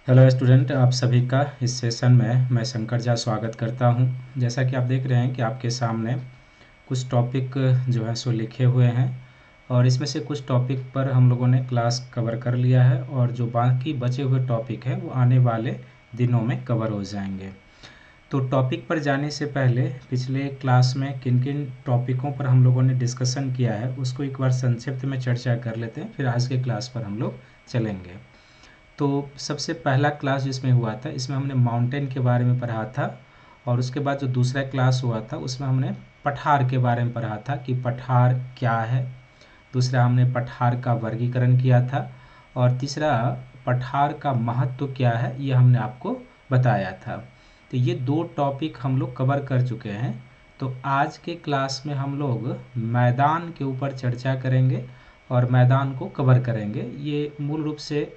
Hello student, आप सभी का इस सेशन में मैं शंकर झा स्वागत करता हूं। जैसा कि आप देख रहे हैं कि आपके सामने कुछ टॉपिक जो है सो लिखे हुए हैं और इसमें से कुछ टॉपिक पर हम लोगों ने क्लास कवर कर लिया है और जो बाकी बचे हुए टॉपिक हैं वो आने वाले दिनों में कवर हो जाएंगे। तो टॉपिक पर जाने से पहले पिछले क्लास में किन किन टॉपिकों पर हम लोगों ने डिस्कशन किया है उसको एक बार संक्षिप्त में चर्चा कर लेते हैं, फिर आज के क्लास पर हम लोग चलेंगे। तो सबसे पहला क्लास जिसमें हुआ था इसमें हमने माउंटेन के बारे में पढ़ा था और उसके बाद जो दूसरा क्लास हुआ था उसमें हमने पठार के बारे में पढ़ा था कि पठार क्या है। दूसरा हमने पठार का वर्गीकरण किया था और तीसरा पठार का महत्व क्या है ये हमने आपको बताया था। तो ये दो टॉपिक हम लोग कवर कर चुके हैं। तो आज के क्लास में हम लोग मैदान के ऊपर चर्चा करेंगे और मैदान को कवर करेंगे। ये मूल रूप से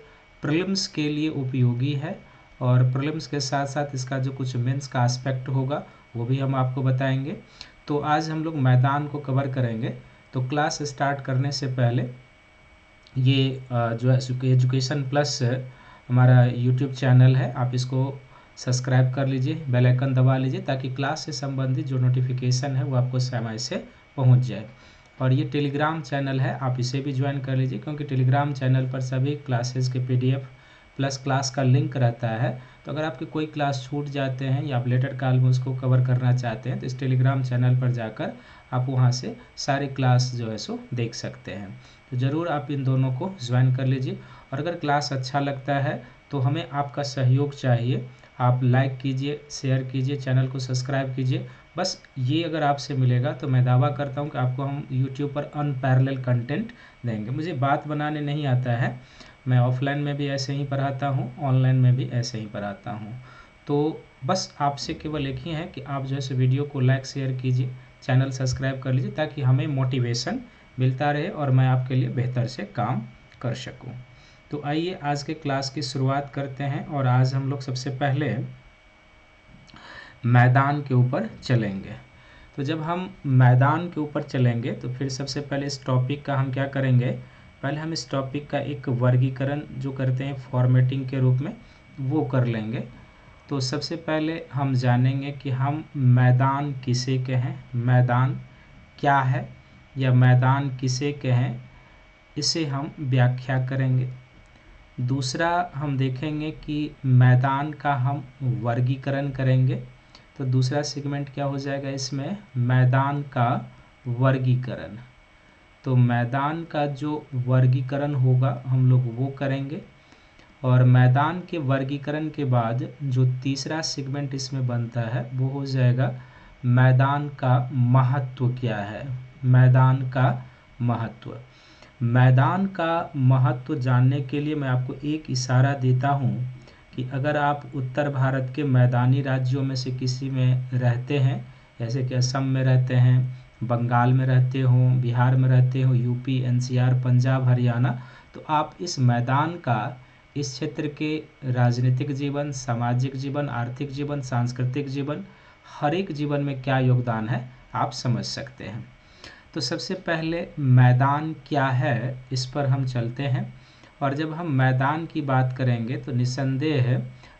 प्रीलिम्स के लिए उपयोगी है और प्रीलिम्स के साथ साथ इसका जो कुछ मेंस का एस्पेक्ट होगा वो भी हम आपको बताएंगे। तो आज हम लोग मैदान को कवर करेंगे। तो क्लास स्टार्ट करने से पहले ये जो है एजुकेशन प्लस हमारा यूट्यूब चैनल है, आप इसको सब्सक्राइब कर लीजिए, बेल आइकन दबा लीजिए ताकि क्लास से संबंधित जो नोटिफिकेशन है वो आपको समय से पहुंच जाए। और ये टेलीग्राम चैनल है, आप इसे भी ज्वाइन कर लीजिए क्योंकि टेलीग्राम चैनल पर सभी क्लासेस के पीडीएफ प्लस क्लास का लिंक रहता है। तो अगर आपके कोई क्लास छूट जाते हैं या आप लेटर काल में उसको कवर करना चाहते हैं तो इस टेलीग्राम चैनल पर जाकर आप वहां से सारे क्लास जो है सो देख सकते हैं। तो ज़रूर आप इन दोनों को ज्वाइन कर लीजिए और अगर क्लास अच्छा लगता है तो हमें आपका सहयोग चाहिए। आप लाइक कीजिए, शेयर कीजिए, चैनल को सब्सक्राइब कीजिए। बस ये अगर आपसे मिलेगा तो मैं दावा करता हूँ कि आपको हम YouTube पर अनपैरेलल कंटेंट देंगे। मुझे बात बनाने नहीं आता है, मैं ऑफलाइन में भी ऐसे ही पढ़ाता हूँ, ऑनलाइन में भी ऐसे ही पढ़ाता हूँ। तो बस आपसे केवल एक ही है कि आप जो है वीडियो को लाइक शेयर कीजिए, चैनल सब्सक्राइब कर लीजिए ताकि हमें मोटिवेशन मिलता रहे और मैं आपके लिए बेहतर से काम कर सकूँ। तो आइए आज के क्लास की शुरुआत करते हैं और आज हम लोग सबसे पहले मैदान के ऊपर चलेंगे। तो जब हम मैदान के ऊपर चलेंगे तो फिर सबसे पहले इस टॉपिक का हम क्या करेंगे, पहले हम इस टॉपिक का एक वर्गीकरण जो करते हैं फॉर्मेटिंग के रूप में वो कर लेंगे। तो सबसे पहले हम जानेंगे कि हम मैदान किसे कहें, मैदान क्या है या मैदान किसे कहें, इसे हम व्याख्या करेंगे। दूसरा हम देखेंगे कि मैदान का हम वर्गीकरण करेंगे। तो दूसरा सेगमेंट क्या हो जाएगा इसमें, मैदान का वर्गीकरण। तो मैदान का जो वर्गीकरण होगा हम लोग वो करेंगे और मैदान के वर्गीकरण के बाद जो तीसरा सेगमेंट इसमें बनता है वो हो जाएगा मैदान का महत्व क्या है, मैदान का महत्व। मैदान का महत्व जानने के लिए मैं आपको एक इशारा देता हूँ कि अगर आप उत्तर भारत के मैदानी राज्यों में से किसी में रहते हैं, जैसे कि असम में रहते हैं, बंगाल में रहते हो, बिहार में रहते हो, यूपी, एनसीआर, पंजाब, हरियाणा, तो आप इस मैदान का इस क्षेत्र के राजनीतिक जीवन, सामाजिक जीवन, आर्थिक जीवन, सांस्कृतिक जीवन, हर एक जीवन में क्या योगदान है आप समझ सकते हैं। तो सबसे पहले मैदान क्या है इस पर हम चलते हैं और जब हम मैदान की बात करेंगे तो निस्संदेह है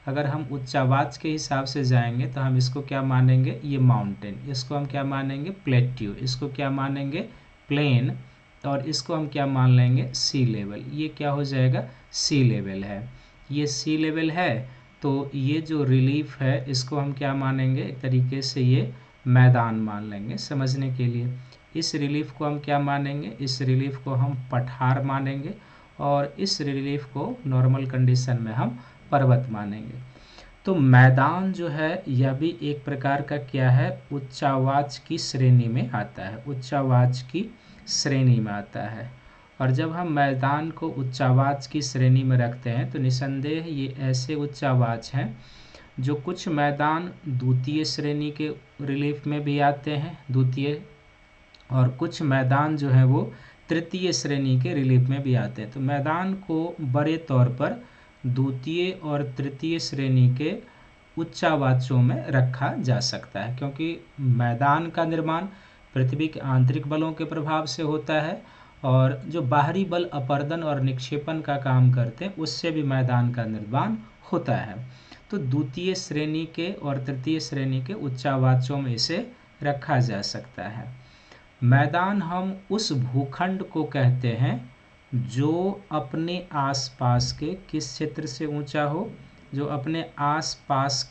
अगर हम उच्चावाच के हिसाब से जाएंगे तो हम इसको क्या मानेंगे, ये माउंटेन, इसको हम क्या मानेंगे, प्लेट्यू, इसको क्या मानेंगे, प्लेन, और इसको हम क्या मान लेंगे, सी लेवल। ये क्या हो जाएगा, सी लेवल है, ये सी लेवल है। तो ये जो रिलीफ है इसको हम क्या मानेंगे, एक तरीके से ये मैदान मान लेंगे समझने के लिए। इस रिलीफ को हम क्या मानेंगे, इस रिलीफ को हम पठार मानेंगे और इस रिलीफ को नॉर्मल कंडीशन में हम पर्वत मानेंगे। तो मैदान जो है यह भी एक प्रकार का क्या है, उच्चावाच की श्रेणी में आता है, उच्चावाच की श्रेणी में आता है। और जब हम मैदान को उच्चावाच की श्रेणी में रखते हैं तो निसंदेह ये ऐसे उच्चावाच हैं जो कुछ मैदान द्वितीय श्रेणी के रिलीफ में भी आते हैं, द्वितीय, और कुछ मैदान जो है वो तृतीय श्रेणी के रिलीफ में भी आते हैं। तो मैदान को बड़े तौर पर द्वितीय और तृतीय श्रेणी के उच्चावाचों में रखा जा सकता है क्योंकि मैदान का निर्माण पृथ्वी के आंतरिक बलों के प्रभाव से होता है और जो बाहरी बल अपर्दन और निक्षेपण का काम करते हैं उससे भी मैदान का निर्माण होता है। तो द्वितीय श्रेणी के और तृतीय श्रेणी के उच्चावाच्यों में इसे रखा जा सकता है। मैदान हम उस भूखंड को कहते हैं जो अपने आसपास के किस क्षेत्र से ऊंचा हो, जो अपने आसपास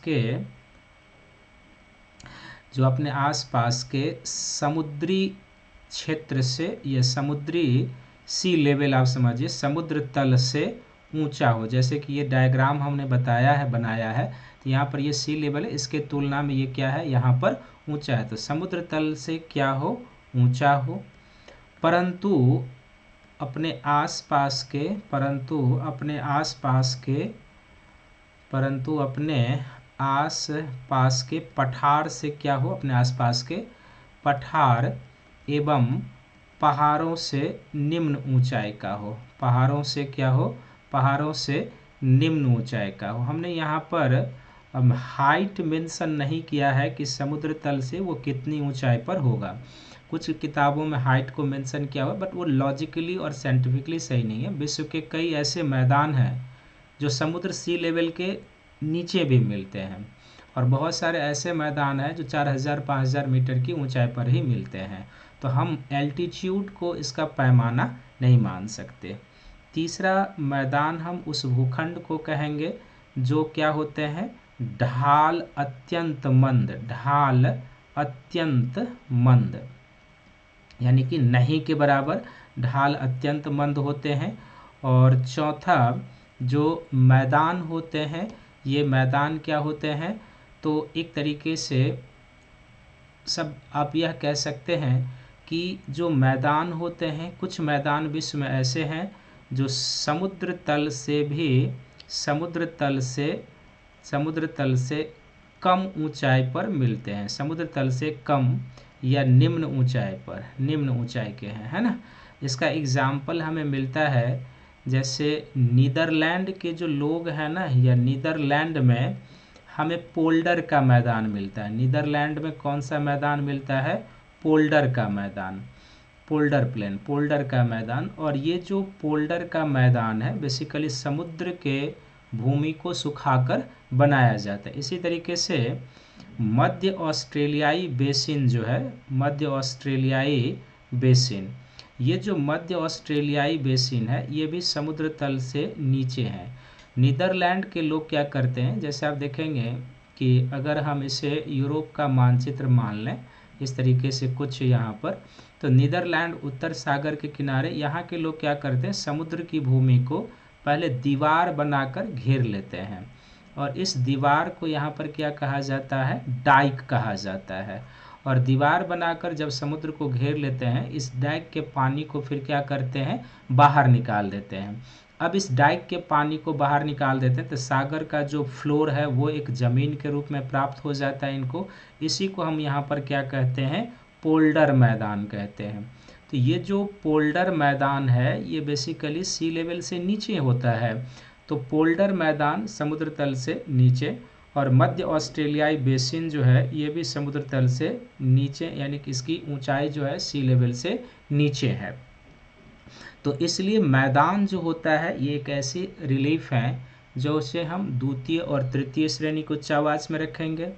के समुद्री क्षेत्र से या समुद्री सी लेवल, आप समझिए समुद्र तल से ऊंचा हो। जैसे कि ये डायग्राम हमने बनाया है, तो यहाँ पर ये सी लेवल है, इसके तुलना में ये क्या है, यहाँ पर ऊंचा है। तो समुद्र तल से क्या हो, ऊंचा हो, परंतु अपने आसपास के पठार से क्या हो, अपने आसपास के पठार एवं पहाड़ों से निम्न ऊंचाई का हो। पहाड़ों से क्या हो, पहाड़ों से निम्न ऊंचाई का हो। हमने यहाँ पर हाइट मेंशन नहीं किया है कि समुद्र तल से वो कितनी ऊंचाई पर होगा। कुछ किताबों में हाइट को मेंशन किया हुआ, बट वो लॉजिकली और साइंटिफिकली सही नहीं है। विश्व के कई ऐसे मैदान हैं जो समुद्र सी लेवल के नीचे भी मिलते हैं, और बहुत सारे ऐसे मैदान हैं जो 4000-5000 मीटर की ऊंचाई पर ही मिलते हैं। तो हम एल्टीट्यूड को इसका पैमाना नहीं मान सकते। तीसरा मैदान हम उस भूखंड को कहेंगे जो क्या होते हैं, ढाल अत्यंत मंद, यानी कि नहीं के बराबर, ढाल अत्यंत मंद होते हैं। और चौथा जो मैदान होते हैं, ये मैदान क्या होते हैं, तो एक तरीके से सब आप यह कह सकते हैं कि जो मैदान होते हैं, कुछ मैदान विश्व में ऐसे हैं जो समुद्र तल से कम ऊंचाई पर मिलते हैं, समुद्र तल से कम या निम्न ऊंचाई के हैं, है ना। इसका एग्जाम्पल हमें मिलता है, जैसे नीदरलैंड के जो लोग हैं ना, या नीदरलैंड में हमें पोल्डर का मैदान मिलता है। नीदरलैंड में कौन सा मैदान मिलता है, पोल्डर का मैदान, पोल्डर प्लेन, पोल्डर का मैदान। और ये जो पोल्डर का मैदान है बेसिकली समुद्र के भूमि को सुखाकर बनाया जाता है। इसी तरीके से मध्य ऑस्ट्रेलियाई बेसिन जो है, मध्य ऑस्ट्रेलियाई बेसिन, ये जो मध्य ऑस्ट्रेलियाई बेसिन है ये भी समुद्र तल से नीचे है। नीदरलैंड के लोग क्या करते हैं, जैसे आप देखेंगे कि अगर हम इसे यूरोप का मानचित्र मान लें इस तरीके से कुछ यहाँ पर, तो नीदरलैंड उत्तर सागर के किनारे, यहाँ के लोग क्या करते हैं, समुद्र की भूमि को पहले दीवार बनाकर घेर लेते हैं, और इस दीवार को यहाँ पर क्या कहा जाता है, डाइक कहा जाता है। और दीवार बनाकर जब समुद्र को घेर लेते हैं, इस डाइक के पानी को फिर क्या करते हैं, बाहर निकाल देते हैं। अब इस डाइक के पानी को बाहर निकाल देते हैं तो सागर का जो फ्लोर है वो एक ज़मीन के रूप में प्राप्त हो जाता है इनको। इसी को हम यहाँ पर क्या कहते हैं, पोल्डर मैदान कहते हैं। तो ये जो पोल्डर मैदान है ये बेसिकली सी लेवल से नीचे होता है। तो पोल्डर मैदान समुद्र तल से नीचे, और मध्य ऑस्ट्रेलियाई बेसिन जो है ये भी समुद्र तल से नीचे, यानी कि इसकी ऊंचाई जो है सी लेवल से नीचे है। तो इसलिए मैदान जो होता है ये एक ऐसी रिलीफ है जो उसे हम द्वितीय और तृतीय श्रेणी को उच्चावाच में रखेंगे।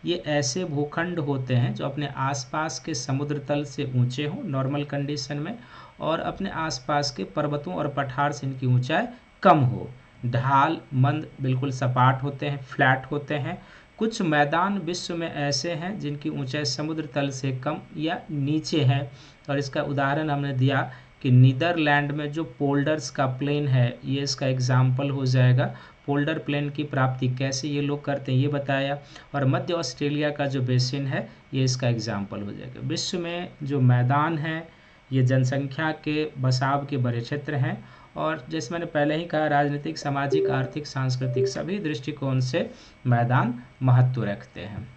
ये ऐसे भूखंड होते हैं जो अपने आसपास के समुद्र तल से ऊंचे हों नॉर्मल कंडीशन में, और अपने आसपास के पर्वतों और पठार से इनकी ऊंचाई कम हो। ढाल मंद, बिल्कुल सपाट होते हैं, फ्लैट होते हैं। कुछ मैदान विश्व में ऐसे हैं जिनकी ऊंचाई समुद्र तल से कम या नीचे है, और इसका उदाहरण हमने दिया कि नीदरलैंड में जो पोल्डर्स का प्लेन है ये इसका एग्जाम्पल हो जाएगा। पोल्डर प्लेन की प्राप्ति कैसे ये लोग करते हैं ये बताया, और मध्य ऑस्ट्रेलिया का जो बेसिन है ये इसका एग्जाम्पल हो जाएगा। विश्व में जो मैदान हैं ये जनसंख्या के बसाव के बड़े क्षेत्र हैं, और जैसे मैंने पहले ही कहा राजनीतिक, सामाजिक, आर्थिक, सांस्कृतिक सभी दृष्टिकोण से मैदान महत्व रखते हैं।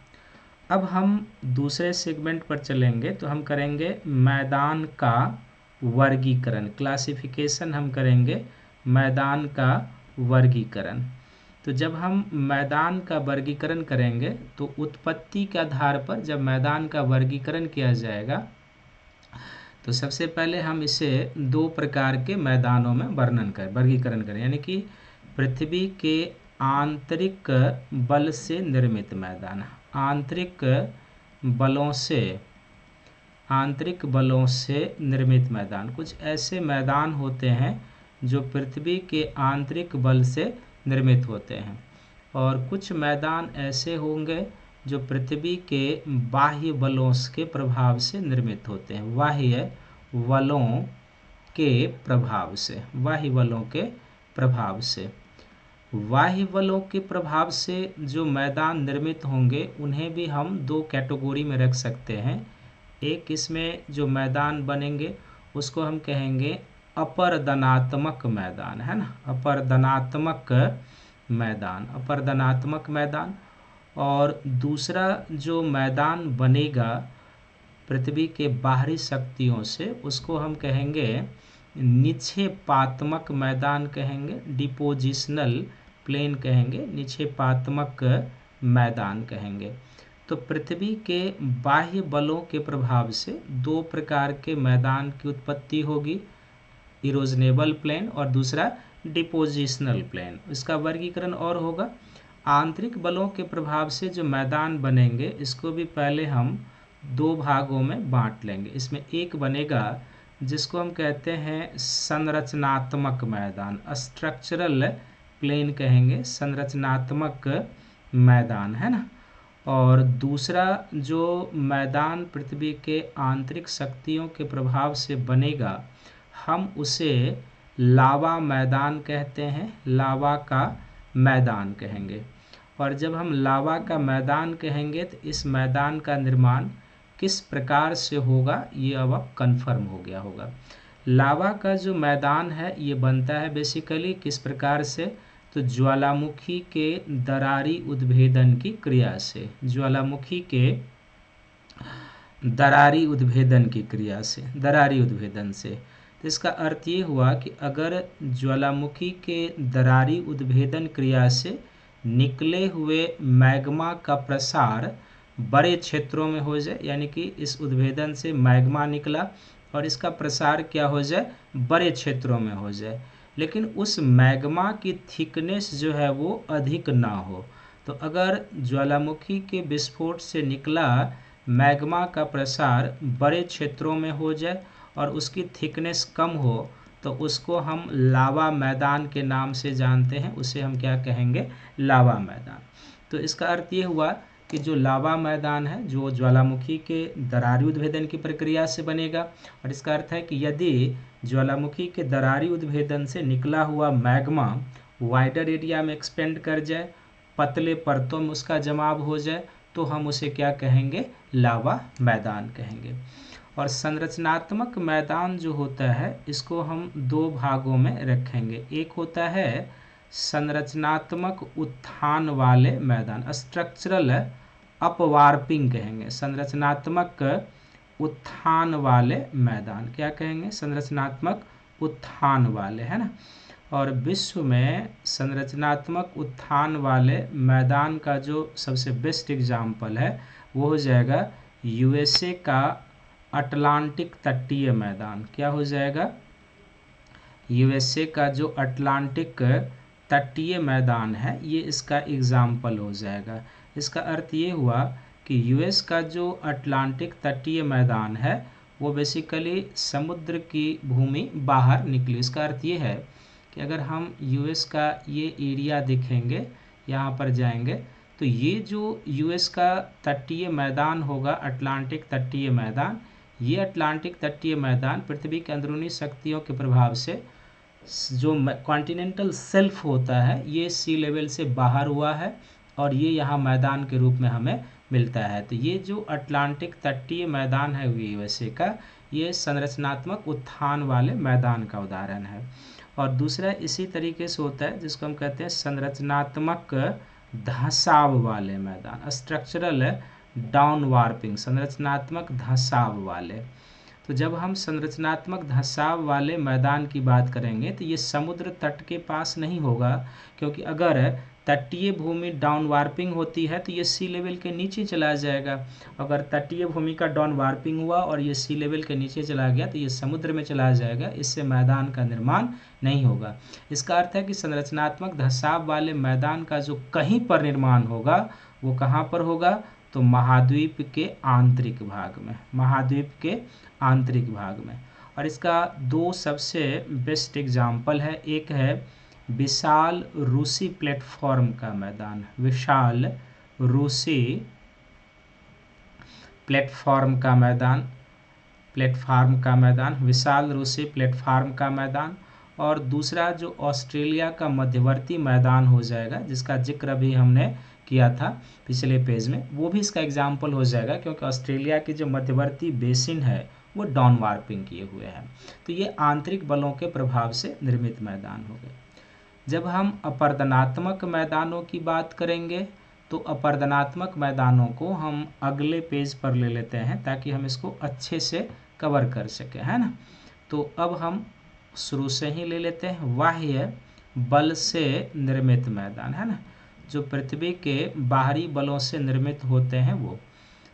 अब हम दूसरे सेगमेंट पर चलेंगे तो हम करेंगे मैदान का वर्गीकरण, क्लासिफिकेशन हम करेंगे मैदान का वर्गीकरण। तो जब हम मैदान का वर्गीकरण करेंगे तो उत्पत्ति के आधार पर जब मैदान का वर्गीकरण किया जाएगा तो सबसे पहले हम इसे दो प्रकार के मैदानों में वर्गीकरण करें, यानी कि पृथ्वी के आंतरिक बल से निर्मित मैदान। आंतरिक बलों से निर्मित मैदान। कुछ ऐसे मैदान होते हैं जो पृथ्वी के आंतरिक बल से निर्मित होते हैं, और कुछ मैदान ऐसे होंगे जो पृथ्वी के बाह्य बलों के प्रभाव से निर्मित होते हैं। बाह्य बलों के प्रभाव से, बाह्य बलों के प्रभाव से, बाह्य बलों के प्रभाव से जो मैदान निर्मित होंगे उन्हें भी हम दो कैटेगरी में रख सकते हैं। एक इसमें जो मैदान बनेंगे उसको हम कहेंगे अपरदनात्मक मैदान, है ना, अपरदनात्मक मैदान, अपरदनात्मक मैदान। और दूसरा जो मैदान बनेगा पृथ्वी के बाहरी शक्तियों से उसको हम कहेंगे निक्षेपात्मक मैदान कहेंगे, डिपोजिशनल प्लेन कहेंगे, निक्षेपात्मक मैदान कहेंगे। तो पृथ्वी के बाह्य बलों के प्रभाव से दो प्रकार के मैदान की उत्पत्ति होगी, इरोजनेबल प्लेन और दूसरा डिपोजिशनल प्लेन। इसका वर्गीकरण और होगा। आंतरिक बलों के प्रभाव से जो मैदान बनेंगे इसको भी पहले हम दो भागों में बांट लेंगे। इसमें एक बनेगा जिसको हम कहते हैं संरचनात्मक मैदान, स्ट्रक्चरल प्लेन कहेंगे, संरचनात्मक मैदान, है ना। और दूसरा जो मैदान पृथ्वी के आंतरिक शक्तियों के प्रभाव से बनेगा हम उसे लावा मैदान कहते हैं, लावा का मैदान कहेंगे। और जब हम लावा का मैदान कहेंगे तो इस मैदान का निर्माण किस प्रकार से होगा ये अब कंफर्म हो गया होगा। लावा का जो मैदान है ये बनता है बेसिकली किस प्रकार से, तो ज्वालामुखी के दरारी उद्भेदन की क्रिया से, ज्वालामुखी के दरारी उद्भेदन की क्रिया से, दरारी उद्भेदन से। तो इसका अर्थ ये हुआ कि अगर ज्वालामुखी के दरारी उद्भेदन क्रिया से निकले हुए मैग्मा का प्रसार बड़े क्षेत्रों में हो जाए, यानी कि इस उद्भेदन से मैग्मा निकला और इसका प्रसार क्या हो जाए, बड़े क्षेत्रों में हो जाए, लेकिन उस मैग्मा की थिकनेस जो है वो अधिक ना हो। तो अगर ज्वालामुखी के विस्फोट से निकला मैग्मा का प्रसार बड़े क्षेत्रों में हो जाए और उसकी थिकनेस कम हो तो उसको हम लावा मैदान के नाम से जानते हैं, उसे हम क्या कहेंगे, लावा मैदान। तो इसका अर्थ ये हुआ कि जो लावा मैदान है जो ज्वालामुखी के दरारी उद्भेदन की प्रक्रिया से बनेगा, और इसका अर्थ है कि यदि ज्वालामुखी के दरारी उद्भेदन से निकला हुआ मैग्मा वाइडर एरिया में एक्सपेंड कर जाए, पतले परतों में उसका जमाव हो जाए, तो हम उसे क्या कहेंगे, लावा मैदान कहेंगे। और संरचनात्मक मैदान जो होता है इसको हम दो भागों में रखेंगे। एक होता है संरचनात्मक उत्थान वाले मैदान, स्ट्रक्चरल अपवार्पिंग कहेंगे, संरचनात्मक उत्थान वाले मैदान, क्या कहेंगे, संरचनात्मक उत्थान वाले, है ना। और विश्व में संरचनात्मक उत्थान वाले मैदान का जो सबसे बेस्ट एग्जाम्पल है वो हो जाएगा यूएसए का अटलांटिक तटीय मैदान। क्या हो जाएगा, यूएसए का जो अटलांटिक तटीय मैदान है ये इसका एग्जाम्पल हो जाएगा। इसका अर्थ ये हुआ कि यूएस का जो अटलांटिक तटीय मैदान है वो बेसिकली समुद्र की भूमि बाहर निकली। इसका अर्थ ये है कि अगर हम यूएस का ये एरिया देखेंगे, यहाँ पर जाएंगे, तो ये जो यूएस का तटीय मैदान होगा, अटलांटिक तटीय मैदान, ये अटलांटिक तटीय मैदान पृथ्वी के अंदरूनी शक्तियों के प्रभाव से जो कॉन्टिनेंटल शेल्फ होता है ये सी लेवल से बाहर हुआ है और ये यहाँ मैदान के रूप में हमें मिलता है। तो ये जो अटलांटिक तटीय मैदान है यूएसए का, ये संरचनात्मक उत्थान वाले मैदान का उदाहरण है। और दूसरा इसी तरीके से होता है जिसको हम कहते हैं संरचनात्मक धंसाव वाले मैदान, स्ट्रक्चरल डाउन वार्पिंग, संरचनात्मक धंसाव वाले। तो जब हम संरचनात्मक धंसाव वाले मैदान की बात करेंगे तो ये समुद्र तट के पास नहीं होगा, क्योंकि अगर तटीय भूमि डाउन वार्पिंग होती है तो ये सी लेवल के नीचे चला जाएगा। अगर तटीय भूमि का डाउन वार्पिंग हुआ और ये सी लेवल के नीचे चला गया तो ये समुद्र में चला जाएगा, इससे मैदान का निर्माण नहीं होगा। इसका अर्थ है कि संरचनात्मक धंसाव वाले मैदान का जो कहीं पर निर्माण होगा वो कहाँ पर होगा, तो महाद्वीप के आंतरिक भाग में, महाद्वीप के आंतरिक भाग में। और इसका दो सबसे बेस्ट एग्जाम्पल है, एक है विशाल रूसी प्लेटफॉर्म का मैदान, विशाल रूसी प्लेटफॉर्म का मैदान, विशाल रूसी प्लेटफॉर्म का मैदान। और दूसरा जो ऑस्ट्रेलिया का मध्यवर्ती मैदान हो जाएगा, जिसका जिक्र अभी हमने किया था पिछले पेज में, वो भी इसका एग्जाम्पल हो जाएगा, क्योंकि ऑस्ट्रेलिया की जो मध्यवर्ती बेसिन है वो डाउन वार्पिंग किए हुए हैं। तो ये आंतरिक बलों के प्रभाव से निर्मित मैदान हो गए। जब हम अपर्दनात्मक मैदानों की बात करेंगे तो अपर्दनात्मक मैदानों को हम अगले पेज पर ले लेते हैं ताकि हम इसको अच्छे से कवर कर सकें, है ना। तो अब हम शुरू से ही ले लेते हैं, बाह्य बल से निर्मित मैदान, है ना, जो पृथ्वी के बाहरी बलों से निर्मित होते हैं वो।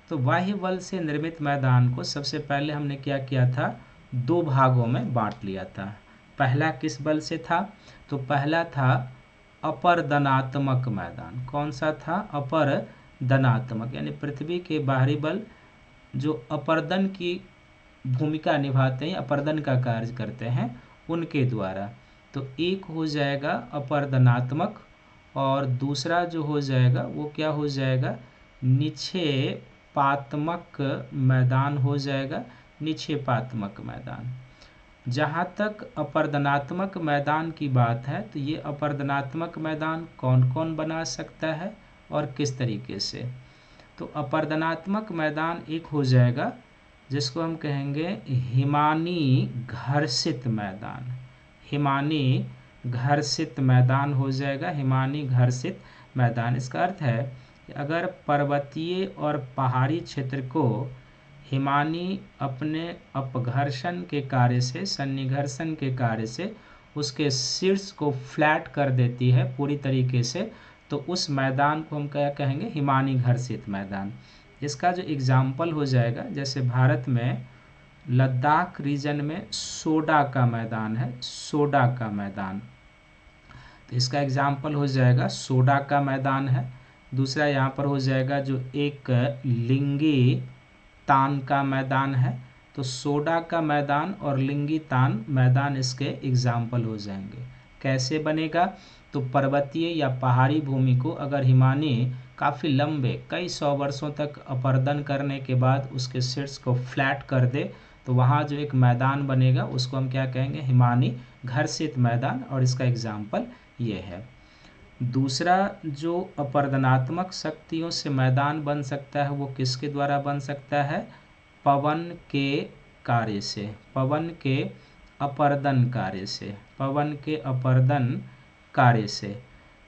तो बाह्य बल से निर्मित मैदान को सबसे पहले हमने क्या किया था, दो भागों में बांट लिया था। पहला किस बल से था, तो पहला था अपरदनात्मक मैदान। कौन सा था, अपरदनात्मक, यानी पृथ्वी के बाहरी बल जो अपर्दन की भूमिका निभाते हैं, अपर्दन का कार्य करते हैं, उनके द्वारा। तो एक हो जाएगा अपरदनात्मक और दूसरा जो हो जाएगा वो क्या हो जाएगा, निक्षेपात्मक मैदान हो जाएगा, निक्षेपात्मक मैदान। जहाँ तक अपरदनात्मक मैदान की बात है तो ये अपरदनात्मक मैदान कौन कौन बना सकता है और किस तरीके से, तो अपरदनात्मक मैदान एक हो जाएगा जिसको हम कहेंगे हिमानी घर्षित मैदान, हिमानी घर्षित मैदान हो जाएगा, हिमानी घर्षित मैदान। इसका अर्थ है कि अगर पर्वतीय और पहाड़ी क्षेत्र को हिमानी अपने अपघर्षण के कार्य से, सन्निघर्षण के कार्य से उसके शीर्ष को फ्लैट कर देती है पूरी तरीके से, तो उस मैदान को हम क्या कहेंगे, हिमानी घर्षित मैदान। इसका जो एग्जाम्पल हो जाएगा, जैसे भारत में लद्दाख रीजन में सोडा का मैदान है, सोडा का मैदान, तो इसका एग्जाम्पल हो जाएगा सोडा का मैदान है। दूसरा यहाँ पर हो जाएगा जो एक लिंगी तान का मैदान है, तो सोडा का मैदान और लिंगी तान मैदान इसके एग्जाम्पल हो जाएंगे। कैसे बनेगा, तो पर्वतीय या पहाड़ी भूमि को अगर हिमानी काफ़ी लंबे कई सौ वर्षों तक अपर्दन करने के बाद उसके शीर्ष को फ्लैट कर दे तो वहाँ जो एक मैदान बनेगा उसको हम क्या कहेंगे, हिमानी घर्षित मैदान, और इसका एग्जाम्पल ये है। दूसरा जो अपर्दनात्मक शक्तियों से मैदान बन सकता है वो किसके द्वारा बन सकता है, पवन के कार्य से, पवन के अपर्दन कार्य से, पवन के अपर्दन कार्य से।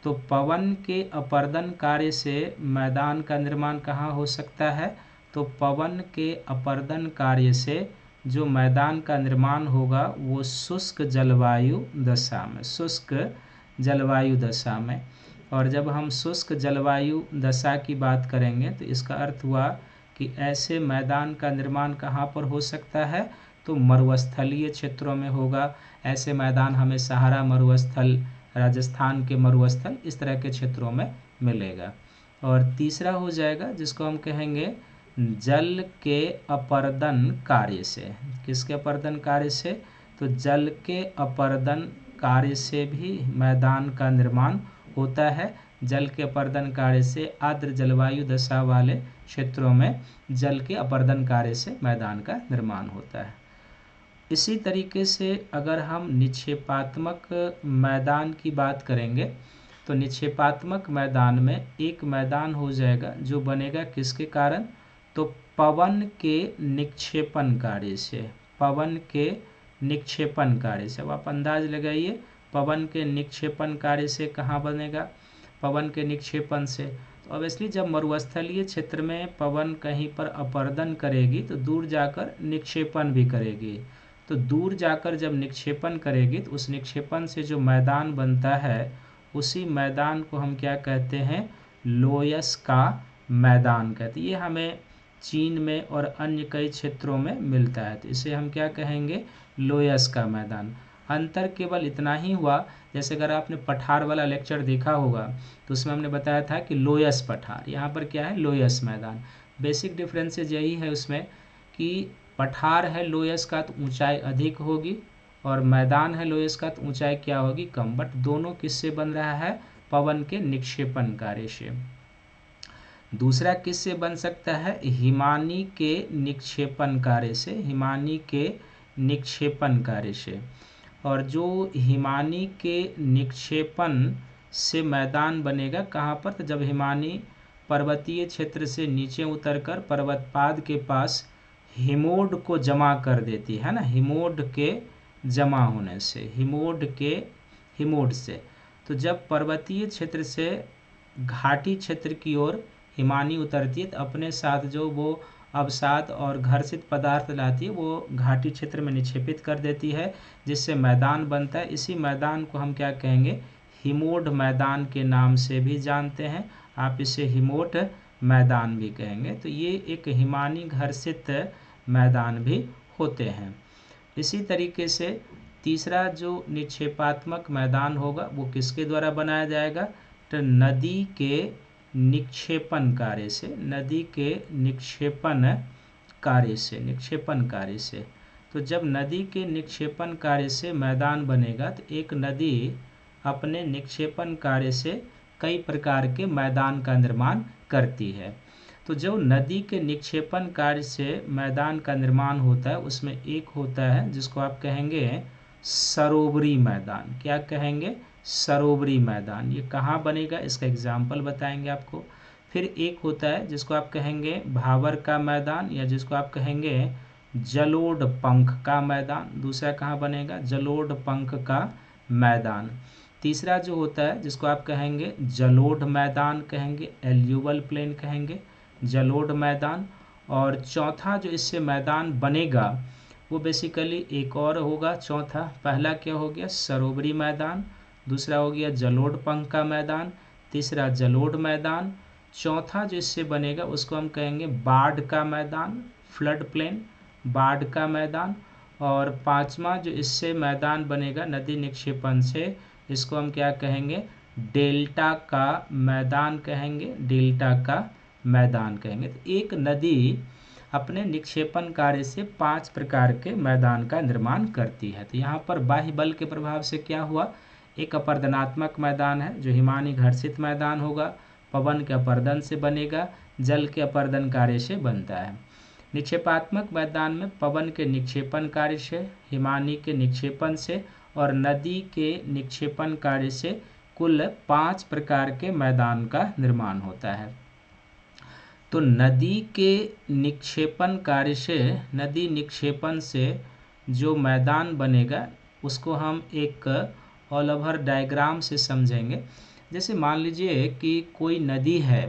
तो पवन के अपर्दन कार्य से मैदान का निर्माण कहाँ हो सकता है, तो पवन के अपर्दन कार्य से जो मैदान का निर्माण होगा वो शुष्क जलवायु दशा में, शुष्क जलवायु दशा में। और जब हम शुष्क जलवायु दशा की बात करेंगे तो इसका अर्थ हुआ कि ऐसे मैदान का निर्माण कहाँ पर हो सकता है, तो मरुस्थलीय क्षेत्रों में होगा। ऐसे मैदान हमें सहारा मरुस्थल, राजस्थान के मरुस्थल, इस तरह के क्षेत्रों में मिलेगा। और तीसरा हो जाएगा जिसको हम कहेंगे जल के अपर्दन कार्य से। किसके अपर्दन कार्य से, तो जल के अपर्दन कार्य से भी मैदान का निर्माण होता है। जल के अपर्दन कार्य से आर्द्र जलवायु दशा वाले क्षेत्रों में जल के अपर्दन कार्य से मैदान का निर्माण होता है। इसी तरीके से अगर हम निक्षेपात्मक मैदान की बात करेंगे तो निक्षेपात्मक मैदान में एक मैदान हो जाएगा जो बनेगा किसके कारण, तो पवन के निक्षेपण कार्य से, पवन के निक्षेपण कार्य से। अब आप अंदाज लगाइए पवन के निक्षेपण कार्य से कहाँ बनेगा, पवन के निक्षेपण से। तो ऑब्वियसली जब मरुस्थलीय क्षेत्र में पवन कहीं पर अपर्दन करेगी तो दूर जाकर निक्षेपण भी करेगी। तो दूर जाकर जब निक्षेपण करेगी तो उस निक्षेपण से जो मैदान बनता है उसी मैदान को हम क्या कहते हैं, लोयस का मैदान कहते हैं। ये हमें चीन में और अन्य कई क्षेत्रों में मिलता है, तो इसे हम क्या कहेंगे, लोयस का मैदान। अंतर केवल इतना ही हुआ, जैसे अगर आपने पठार वाला लेक्चर देखा होगा तो उसमें हमने बताया था कि लोयस पठार, यहाँ पर क्या है, लोयस मैदान। बेसिक डिफरेंसेस यही है उसमें कि पठार है लोयस का तो ऊंचाई अधिक होगी, और मैदान है लोयस का तो ऊंचाई क्या होगी, कम। बट दोनों किससे बन रहा है, पवन के निक्षेपण कार्य से। दूसरा किससे बन सकता है, हिमानी के निक्षेपण कार्य से, हिमानी के निक्षेपण कार्य से। और जो हिमानी के निक्षेपण से मैदान बनेगा कहाँ पर, तो जब हिमानी पर्वतीय क्षेत्र से नीचे उतरकर पर्वतपाद के पास हिमोड को जमा कर देती है ना, हिमोड के जमा होने से, हिमोड से। तो जब पर्वतीय क्षेत्र से घाटी क्षेत्र की ओर हिमानी उतरती है तो अपने साथ जो वो अवसाद और घर्षित पदार्थ लाती है वो घाटी क्षेत्र में निक्षेपित कर देती है, जिससे मैदान बनता है। इसी मैदान को हम क्या कहेंगे, हिमोड मैदान के नाम से भी जानते हैं, आप इसे हिमोड मैदान भी कहेंगे। तो ये एक हिमानी घर्षित मैदान भी होते हैं। इसी तरीके से तीसरा जो निक्षेपात्मक मैदान होगा वो किसके द्वारा बनाया जाएगा, तो नदी के निक्षेपण कार्य से, नदी के निक्षेपण कार्य से। तो जब नदी के निक्षेपण कार्य से मैदान बनेगा तो एक नदी अपने निक्षेपण कार्य से कई प्रकार के मैदान का निर्माण करती है। तो जो नदी के निक्षेपण कार्य से मैदान का निर्माण होता है उसमें एक होता है जिसको आप कहेंगे सरोवरी मैदान। क्या कहेंगे, सरोवरी मैदान। ये कहाँ बनेगा, इसका एग्जाम्पल बताएंगे आपको। फिर एक होता है जिसको आप कहेंगे भावर का मैदान, या जिसको आप कहेंगे जलोढ़ पंख का मैदान। दूसरा कहाँ बनेगा, जलोढ़ पंख का मैदान। तीसरा जो होता है जिसको आप कहेंगे जलोढ़ मैदान कहेंगे, एल्यूवल प्लेन कहेंगे, जलोढ़ मैदान। और चौथा जो इससे मैदान बनेगा वो बेसिकली एक और होगा चौथा। पहला क्या हो गया, सरोवरी मैदान, दूसरा हो गया जलोढ़ पंख का मैदान, तीसरा जलोढ़ मैदान। चौथा जो इससे बनेगा उसको हम कहेंगे बाढ़ का मैदान, फ्लड प्लेन, बाढ़ का मैदान। और पांचवा जो इससे मैदान बनेगा नदी निक्षेपण से, इसको हम क्या कहेंगे, डेल्टा का मैदान कहेंगे, डेल्टा का मैदान कहेंगे। तो एक नदी अपने निक्षेपण कार्य से 5 प्रकार के मैदान का निर्माण करती है। तो यहाँ पर बाह्य बल के प्रभाव से क्या हुआ, एक अपर्दनात्मक मैदान है जो हिमानी घर्षित मैदान होगा, पवन के अपर्दन से बनेगा, जल के अपर्दन कार्य से बनता है। निक्षेपात्मक मैदान में पवन के निक्षेपण कार्य से, हिमानी के निक्षेपण से और नदी के निक्षेपण कार्य से कुल 5 प्रकार के मैदान का निर्माण होता है। तो नदी के निक्षेपण कार्य से, नदी निक्षेपण से जो मैदान बनेगा उसको हम एक ऑल ओवर डायग्राम से समझेंगे। जैसे मान लीजिए कि कोई नदी है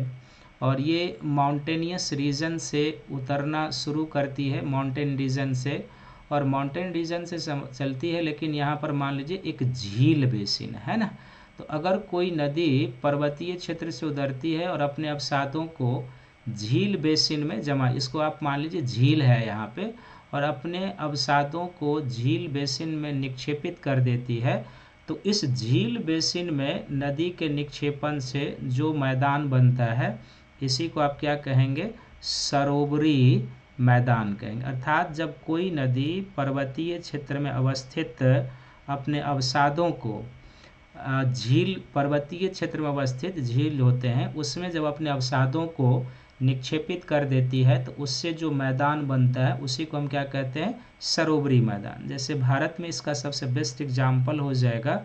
और ये माउंटेनियस रीजन से उतरना शुरू करती है, माउंटेन रीजन से, और माउंटेन रीजन से चलती है, लेकिन यहाँ पर मान लीजिए एक झील बेसिन है ना। तो अगर कोई नदी पर्वतीय क्षेत्र से उतरती है और अपने अवसादों को झील बेसिन में जमा, इसको आप मान लीजिए झील है यहाँ पे, और अपने अवसादों को झील बेसिन में निक्षेपित कर देती है, तो इस झील बेसिन में नदी के निक्षेपण से जो मैदान बनता है इसी को आप क्या कहेंगे, सरोवरी मैदान कहेंगे। अर्थात जब कोई नदी पर्वतीय क्षेत्र में अवस्थित अपने अवसादों को झील, पर्वतीय क्षेत्र में अवस्थित झील होते हैं उसमें जब अपने अवसादों को निक्षेपित कर देती है तो उससे जो मैदान बनता है उसी को हम क्या कहते हैं, सरोवरी मैदान। जैसे भारत में इसका सबसे बेस्ट एग्जाम्पल हो जाएगा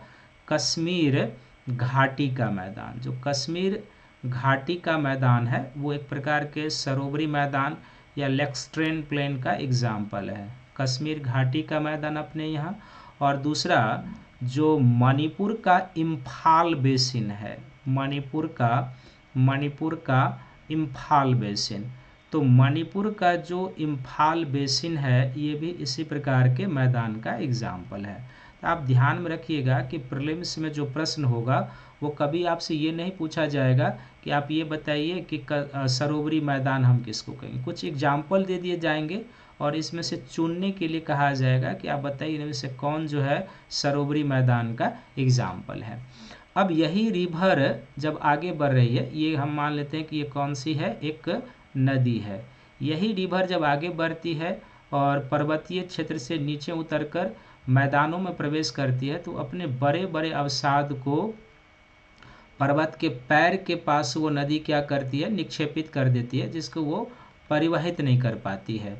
कश्मीर घाटी का मैदान। जो कश्मीर घाटी का मैदान है वो एक प्रकार के सरोवरी मैदान या लेक्स्ट्रेन प्लेन का एग्जाम्पल है, कश्मीर घाटी का मैदान अपने यहाँ। और दूसरा जो मणिपुर का इम्फाल बेसिन है, मणिपुर का इम्फाल बेसिन, तो मणिपुर का जो इम्फाल बेसिन है ये भी इसी प्रकार के मैदान का एग्जाम्पल है। तो आप ध्यान में रखिएगा कि प्रीलिम्स में जो प्रश्न होगा वो कभी आपसे ये नहीं पूछा जाएगा कि आप ये बताइए कि सरोवरी मैदान हम किसको कहेंगे। कुछ एग्जाम्पल दे दिए जाएंगे और इसमें से चुनने के लिए कहा जाएगा कि आप बताइए इनमें से कौन जो है सरोवरी मैदान का एग्जाम्पल है। अब यही रिवर जब आगे बढ़ रही है, ये हम मान लेते हैं कि ये कौन सी है, एक नदी है। यही रिवर जब आगे बढ़ती है और पर्वतीय क्षेत्र से नीचे उतरकर मैदानों में प्रवेश करती है तो अपने बड़े बड़े अवसाद को पर्वत के पैर के पास वो नदी क्या करती है, निक्षेपित कर देती है, जिसको वो परिवहित नहीं कर पाती है।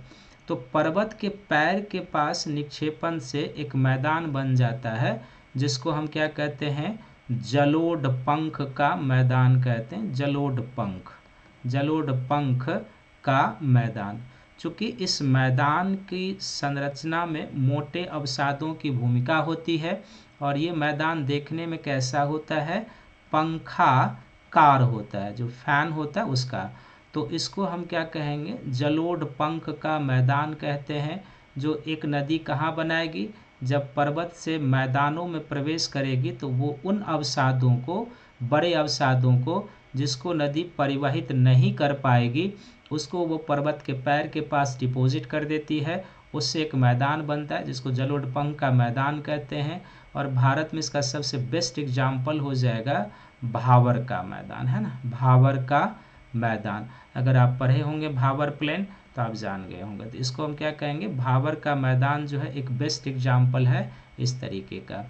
तो पर्वत के पैर के पास निक्षेपण से एक मैदान बन जाता है जिसको हम क्या कहते हैं, जलोढ़ पंख का मैदान कहते हैं। जलोढ़ पंख का मैदान। चूँकि इस मैदान की संरचना में मोटे अवसादों की भूमिका होती है और ये मैदान देखने में कैसा होता है, पंखाकार होता है, जो फैन होता है उसका। तो इसको हम क्या कहेंगे, जलोढ़ पंख का मैदान कहते हैं। जो एक नदी कहाँ बनाएगी, जब पर्वत से मैदानों में प्रवेश करेगी तो वो उन अवसादों को, बड़े अवसादों को जिसको नदी परिवहित नहीं कर पाएगी, उसको वो पर्वत के पैर के पास डिपॉजिट कर देती है। उससे एक मैदान बनता है जिसको जलोढ़ पंख का मैदान कहते हैं। और भारत में इसका सबसे बेस्ट एग्जाम्पल हो जाएगा भावर का मैदान, है ना, भावर का मैदान। अगर आप पढ़े होंगे भावर प्लेन तो आप जान गए होंगे। तो इसको हम क्या कहेंगे, भावर का मैदान जो है एक बेस्ट एग्जाम्पल है इस तरीके का।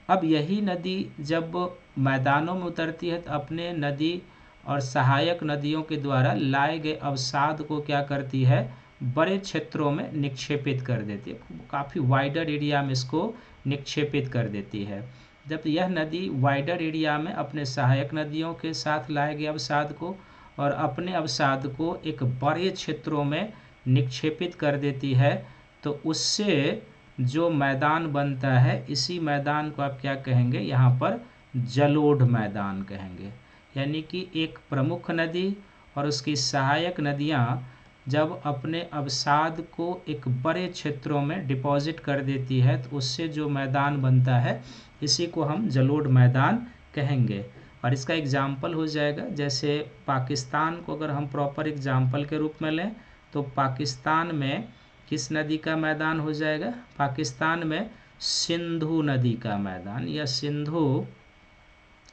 अब यही नदी जब मैदानों में उतरती है तो अपने नदी और सहायक नदियों के द्वारा लाए गए अवसाद को क्या करती है, बड़े क्षेत्रों में निक्षेपित कर देती है। काफ़ी वाइडर एरिया में इसको निक्षेपित कर देती है। जब यह नदी वाइडर एरिया में अपने सहायक नदियों के साथ लाए गए अवसाद को और अपने अवसाद को एक बड़े क्षेत्रों में निक्षेपित कर देती है तो उससे जो मैदान बनता है, इसी मैदान को आप क्या कहेंगे, यहाँ पर जलोढ़ मैदान कहेंगे। यानी कि एक प्रमुख नदी और उसकी सहायक नदियाँ जब अपने अवसाद को एक बड़े क्षेत्रों में डिपॉजिट कर देती है तो उससे जो मैदान बनता है इसी को हम जलोढ़ मैदान कहेंगे। और इसका एग्जाम्पल हो जाएगा, जैसे पाकिस्तान को अगर हम प्रॉपर एग्जाम्पल के रूप में लें तो पाकिस्तान में किस नदी का मैदान हो जाएगा, पाकिस्तान में सिंधु नदी का मैदान या सिंधु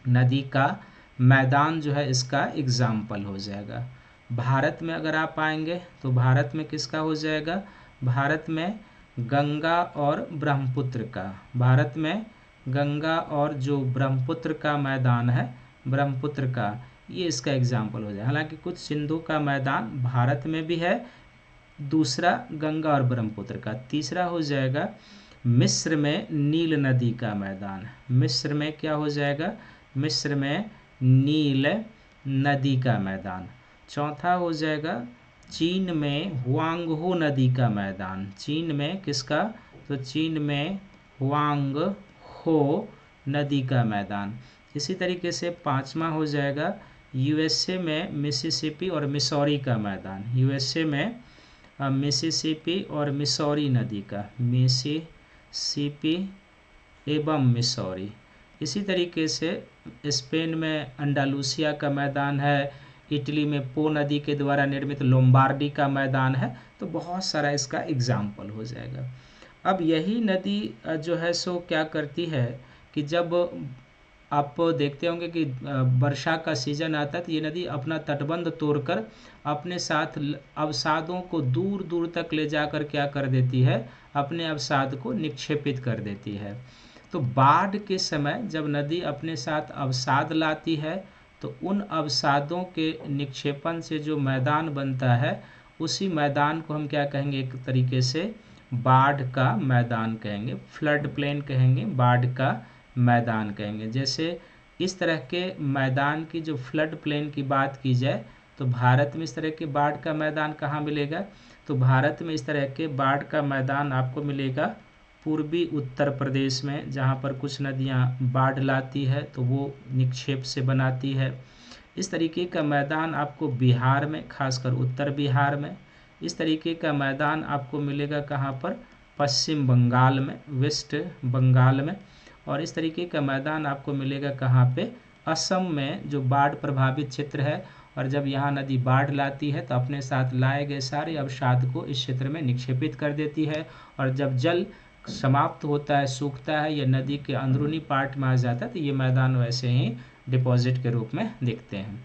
नदी का मैदान जो है इसका एग्जाम्पल हो जाएगा। भारत में अगर आप आएंगे तो भारत में किसका हो जाएगा, भारत में गंगा और ब्रह्मपुत्र का, भारत में गंगा और जो ब्रह्मपुत्र का मैदान है, ब्रह्मपुत्र का, ये इसका एग्जाम्पल हो जाए। हालांकि कुछ सिंधु का मैदान भारत में भी है, दूसरा गंगा और ब्रह्मपुत्र का। तीसरा हो जाएगा मिस्र में नील नदी का मैदान। मिस्र में क्या हो जाएगा, मिस्र में नील नदी का मैदान। चौथा हो जाएगा चीन में हुआंगहो नदी का मैदान। चीन में किसका, तो चीन में हुआंगहो नदी का मैदान। इसी तरीके से पांचवा हो जाएगा यूएसए में मिसिसिपी और मिसौरी का मैदान। यूएसए में मिसिसिपी और मिसौरी नदी का, मिसिसिपी एवं मिसौरी। इसी तरीके से स्पेन में अंडालूसिया का मैदान है, इटली में पो नदी के द्वारा निर्मित लोम्बार्डी का मैदान है। तो बहुत सारा इसका एग्जाम्पल हो जाएगा। अब यही नदी जो है सो क्या करती है कि जब आप देखते होंगे कि वर्षा का सीजन आता है तो ये नदी अपना तटबंध तोड़कर अपने साथ अवसादों को दूर दूर तक ले जाकर क्या कर देती है, अपने अवसाद को निक्षेपित कर देती है। तो बाढ़ के समय जब नदी अपने साथ अवसाद लाती है तो उन अवसादों के निक्षेपण से जो मैदान बनता है उसी मैदान को हम क्या कहेंगे, एक तरीके से बाढ़ का मैदान कहेंगे, फ्लड प्लेन कहेंगे, बाढ़ का मैदान कहेंगे। जैसे इस तरह के मैदान की जो फ्लड प्लेन की बात की जाए तो भारत में इस तरह के बाढ़ का मैदान कहाँ मिलेगा, तो भारत में इस तरह के बाढ़ का मैदान आपको मिलेगा पूर्वी उत्तर प्रदेश में, जहाँ पर कुछ नदियाँ बाढ़ लाती है तो वो निक्षेप से बनाती है। इस तरीके का मैदान आपको बिहार में, खासकर उत्तर बिहार में। इस तरीके का मैदान आपको मिलेगा कहाँ पर, पश्चिम बंगाल में, वेस्ट बंगाल में। और इस तरीके का मैदान आपको मिलेगा कहाँ पे, असम में, जो बाढ़ प्रभावित क्षेत्र है। और जब यहाँ नदी बाढ़ लाती है तो अपने साथ लाए गए सारे अवसाद को इस क्षेत्र में निक्षेपित कर देती है। और जब जल समाप्त होता है, सूखता है, या नदी के अंदरूनी पार्ट में आ जाता है, तो ये मैदान वैसे ही डिपॉजिट के रूप में दिखते हैं।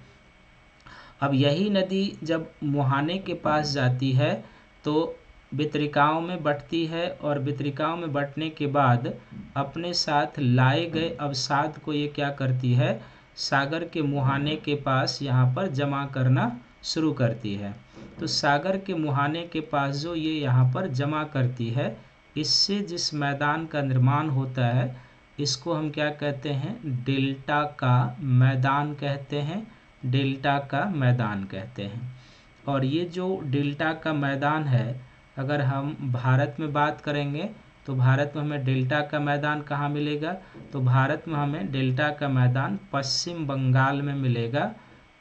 अब यही नदी जब मुहाने के पास जाती है तो वितरिकाओं में बंटती है, और वितरिकाओं में बंटने के बाद अपने साथ लाए गए अवसाद को ये क्या करती है, सागर के मुहाने के पास यहाँ पर जमा करना शुरू करती है। तो सागर के मुहाने के पास जो ये यहाँ पर जमा करती है, इससे जिस मैदान का निर्माण होता है इसको हम क्या कहते हैं, डेल्टा का मैदान कहते हैं, डेल्टा का मैदान कहते हैं। और ये जो डेल्टा का मैदान है, अगर हम भारत में बात करेंगे तो भारत में हमें डेल्टा का मैदान कहाँ मिलेगा, तो भारत में हमें डेल्टा का मैदान पश्चिम बंगाल में मिलेगा,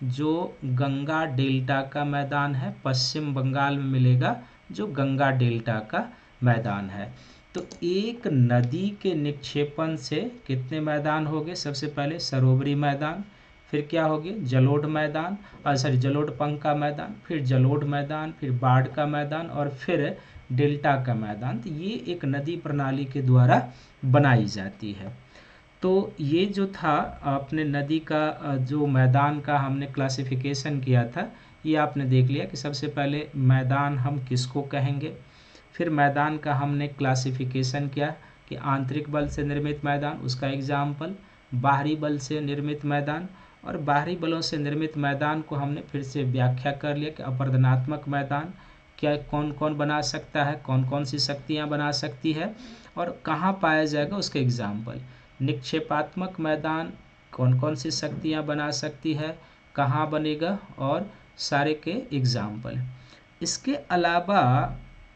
जो गंगा डेल्टा का मैदान है, पश्चिम बंगाल में मिलेगा जो गंगा डेल्टा का मैदान है। तो एक नदी के निक्षेपण से कितने मैदान हो गए, सबसे पहले सरोवरी मैदान, फिर क्या हो गया, जलोढ़ मैदान, जलोढ़ पंख का मैदान, फिर जलोढ़ मैदान, फिर बाढ़ का मैदान, और फिर डेल्टा का मैदान। तो ये एक नदी प्रणाली के द्वारा बनाई जाती है। तो ये जो था आपने नदी का जो मैदान का हमने क्लासिफिकेशन किया था, ये आपने देख लिया कि सबसे पहले मैदान हम किसको कहेंगे। फिर मैदान का हमने क्लासिफिकेशन किया कि आंतरिक बल से निर्मित मैदान, उसका एग्जाम्पल, बाहरी बल से निर्मित मैदान, और बाहरी बलों से निर्मित मैदान को हमने फिर से व्याख्या कर लिया कि अपरदनात्मक मैदान क्या कौन कौन बना सकता है, कौन कौन सी शक्तियाँ बना सकती है, और कहाँ पाया जाएगा उसके एग्जाम्पल। निक्षेपात्मक मैदान कौन कौन सी शक्तियाँ बना सकती है, कहाँ बनेगा, और सारे के एग्जाम्पल। इसके अलावा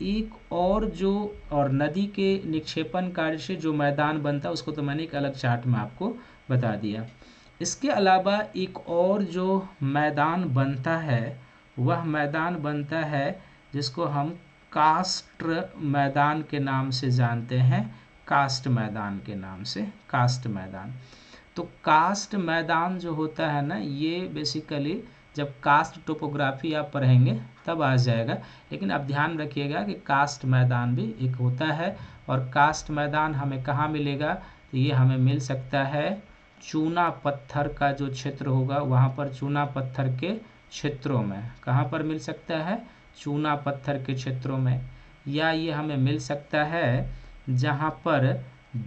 एक और नदी के निक्षेपण कार्य से जो मैदान बनता है उसको तो मैंने एक अलग चार्ट में आपको बता दिया। इसके अलावा एक और जो मैदान बनता है वह मैदान बनता है जिसको हम कास्ट मैदान के नाम से जानते हैं, कास्ट मैदान के नाम से, कास्ट मैदान। तो कास्ट मैदान जो होता है ना, ये बेसिकली जब कास्ट टोपोग्राफी आप पढ़ेंगे तब आ जाएगा, लेकिन अब ध्यान रखिएगा कि कास्ट मैदान भी एक होता है। और कास्ट मैदान हमें कहाँ मिलेगा, तो ये हमें मिल सकता है चूना पत्थर का जो क्षेत्र होगा वहाँ पर, चूना पत्थर के क्षेत्रों में। कहाँ पर मिल सकता है, चूना पत्थर के क्षेत्रों में। या ये हमें मिल सकता है जहाँ पर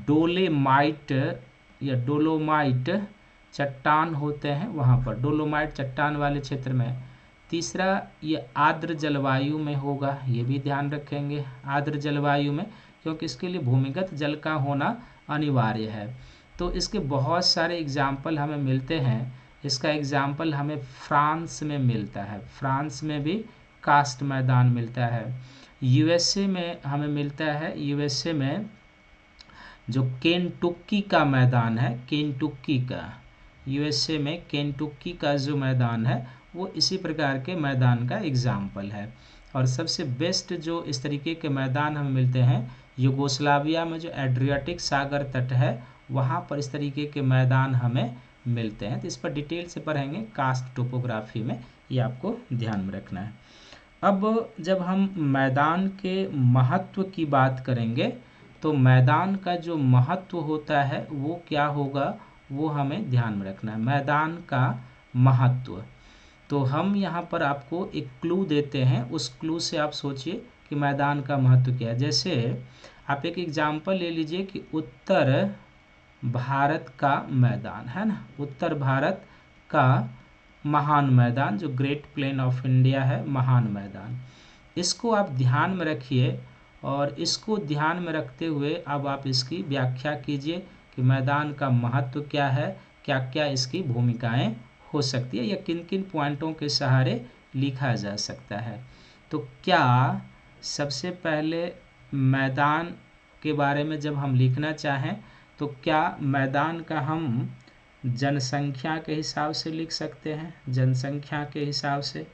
डोलेमाइट या डोलोमाइट चट्टान होते हैं, वहाँ पर डोलोमाइट चट्टान वाले क्षेत्र में। तीसरा ये आर्द्र जलवायु में होगा, ये भी ध्यान रखेंगे, आर्द्र जलवायु में, क्योंकि इसके लिए भूमिगत जल का होना अनिवार्य है। तो इसके बहुत सारे एग्जाम्पल हमें मिलते हैं। इसका एग्जाम्पल हमें फ्रांस में मिलता है, फ्रांस में भी कास्ट मैदान मिलता है। यूएसए में हमें मिलता है, यूएसए में जो केंटुक्की का मैदान है, केंटुक्की का, यूएसए में केंटुक्की का जो मैदान है वो इसी प्रकार के मैदान का एग्जाम्पल है। और सबसे बेस्ट जो इस तरीके के मैदान हमें मिलते हैं, यूगोस्लाविया में जो एड्रियाटिक सागर तट है वहाँ पर इस तरीके के मैदान हमें मिलते हैं। तो इस पर डिटेल से पढ़ेंगे कास्ट टोपोग्राफी में, ये आपको ध्यान में रखना है। अब जब हम मैदान के महत्व की बात करेंगे तो मैदान का जो महत्व होता है वो क्या होगा, वो हमें ध्यान में रखना है, मैदान का महत्व। तो हम यहाँ पर आपको एक क्लू देते हैं, उस क्लू से आप सोचिए कि मैदान का महत्व क्या है। जैसे आप एक एग्जाम्पल ले लीजिए कि उत्तर भारत का मैदान है ना, उत्तर भारत का महान मैदान जो ग्रेट प्लेन ऑफ इंडिया है, महान मैदान, इसको आप ध्यान में रखिए। और इसको ध्यान में रखते हुए अब आप इसकी व्याख्या कीजिए कि मैदान का महत्व क्या है, क्या क्या इसकी भूमिकाएं हो सकती है, या किन किन पॉइंटों के सहारे लिखा जा सकता है। तो क्या सबसे पहले मैदान के बारे में जब हम लिखना चाहें तो क्या मैदान का हम जनसंख्या के हिसाब से लिख सकते हैं, जनसंख्या के हिसाब से,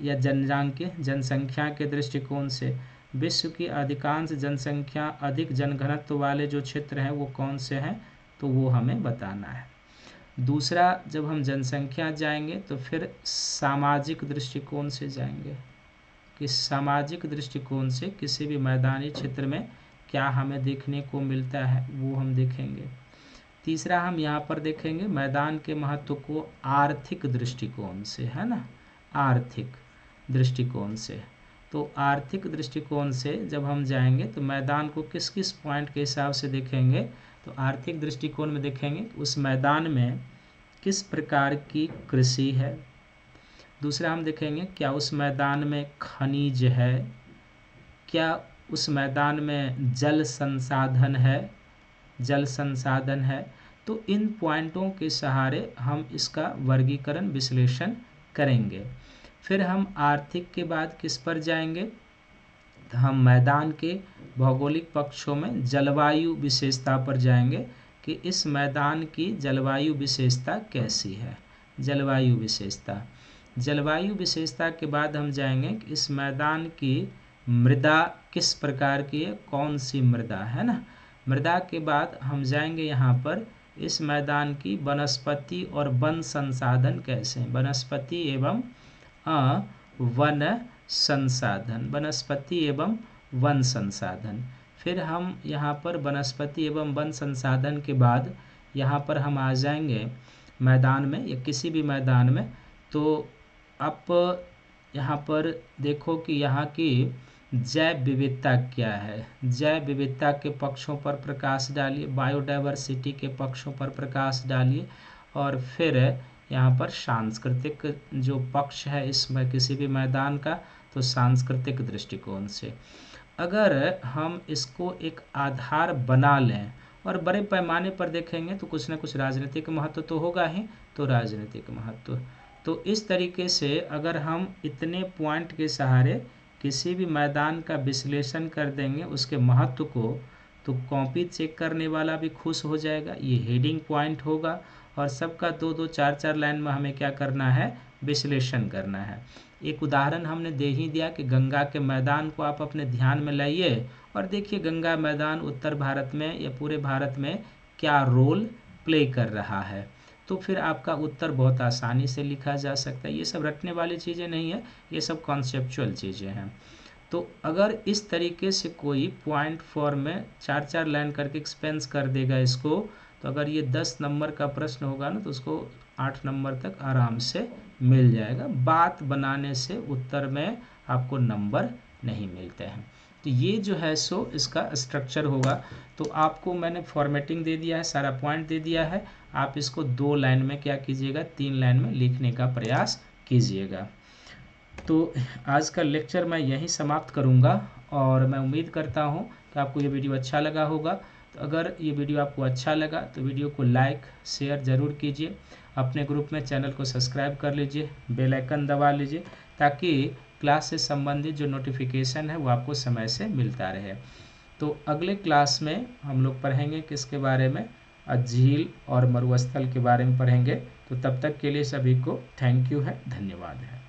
या जनसंख्या के दृष्टिकोण से। विश्व की अधिकांश जनसंख्या अधिक जनघनत्व वाले जो क्षेत्र हैं वो कौन से हैं, तो वो हमें बताना है। दूसरा, जब हम जनसंख्या जाएंगे तो फिर सामाजिक दृष्टिकोण से जाएंगे कि सामाजिक दृष्टिकोण से किसी भी मैदानी क्षेत्र में क्या हमें देखने को मिलता है, वो हम देखेंगे। तीसरा, हम यहाँ पर देखेंगे मैदान के महत्व को आर्थिक दृष्टिकोण से, है ना, आर्थिक दृष्टिकोण से। तो आर्थिक दृष्टिकोण से जब हम जाएंगे तो मैदान को किस किस पॉइंट के हिसाब से देखेंगे, तो आर्थिक दृष्टिकोण में देखेंगे उस मैदान में किस प्रकार की कृषि है। दूसरा, हम देखेंगे क्या उस मैदान में खनिज है, क्या उस मैदान में जल संसाधन है, जल संसाधन है। तो इन पॉइंटों के सहारे हम इसका वर्गीकरण विश्लेषण करेंगे। फिर हम आर्थिक के बाद किस पर जाएंगे, तो हम मैदान के भौगोलिक पक्षों में जलवायु विशेषता पर जाएंगे कि इस मैदान की जलवायु विशेषता कैसी है, जलवायु विशेषता। जलवायु विशेषता के बाद हम जाएंगे कि इस मैदान की मृदा किस प्रकार की है, कौन सी मृदा है ना। मृदा के बाद हम जाएंगे यहाँ पर इस मैदान की वनस्पति और वन संसाधन कैसे हैं, वनस्पति एवं वन संसाधन, वनस्पति एवं वन संसाधन। फिर हम यहाँ पर वनस्पति एवं वन संसाधन के बाद यहाँ पर हम आ जाएंगे मैदान में या किसी भी मैदान में। तो आप यहाँ पर देखो कि यहाँ की जैव विविधता क्या है, जैव विविधता के पक्षों पर प्रकाश डालिए, बायोडायवर्सिटी के पक्षों पर प्रकाश डालिए, और फिर यहाँ पर सांस्कृतिक जो पक्ष है इसमें किसी भी मैदान का, तो सांस्कृतिक दृष्टिकोण से अगर हम इसको एक आधार बना लें और बड़े पैमाने पर देखेंगे तो कुछ न कुछ राजनीतिक महत्व तो होगा ही, तो राजनीतिक महत्व। तो इस तरीके से अगर हम इतने पॉइंट के सहारे किसी भी मैदान का विश्लेषण कर देंगे उसके महत्व को, तो कॉपी चेक करने वाला भी खुश हो जाएगा। ये हेडिंग पॉइंट होगा और सबका 2-2, 4-4 लाइन में हमें क्या करना है, विश्लेषण करना है। एक उदाहरण हमने दे ही दिया कि गंगा के मैदान को आप अपने ध्यान में लाइए और देखिए गंगा मैदान उत्तर भारत में या पूरे भारत में क्या रोल प्ले कर रहा है। तो फिर आपका उत्तर बहुत आसानी से लिखा जा सकता है। ये सब रटने वाली चीज़ें नहीं है, ये सब कॉन्सेप्चुअल चीज़ें हैं। तो अगर इस तरीके से कोई पॉइंट फॉर्म में 4-4 लाइन करके एक्सपेंस कर देगा इसको, तो अगर ये 10 नंबर का प्रश्न होगा ना तो उसको 8 नंबर तक आराम से मिल जाएगा। बात बनाने से उत्तर में आपको नंबर नहीं मिलते हैं। तो ये जो है सो इसका स्ट्रक्चर होगा। तो आपको मैंने फॉर्मेटिंग दे दिया है, सारा पॉइंट दे दिया है, आप इसको 2 लाइन में क्या कीजिएगा, 3 लाइन में लिखने का प्रयास कीजिएगा। तो आज का लेक्चर मैं यहीं समाप्त करूंगा और मैं उम्मीद करता हूं कि आपको ये वीडियो अच्छा लगा होगा। तो अगर ये वीडियो आपको अच्छा लगा तो वीडियो को लाइक शेयर ज़रूर कीजिए, अपने ग्रुप में चैनल को सब्सक्राइब कर लीजिए, बेल आइकन दबा लीजिए ताकि क्लास से संबंधित जो नोटिफिकेशन है वो आपको समय से मिलता रहे। तो अगले क्लास में हम लोग पढ़ेंगे किसके बारे में, झील और मरुस्थल के बारे में पढ़ेंगे। तो तब तक के लिए सभी को थैंक यू है, धन्यवाद है।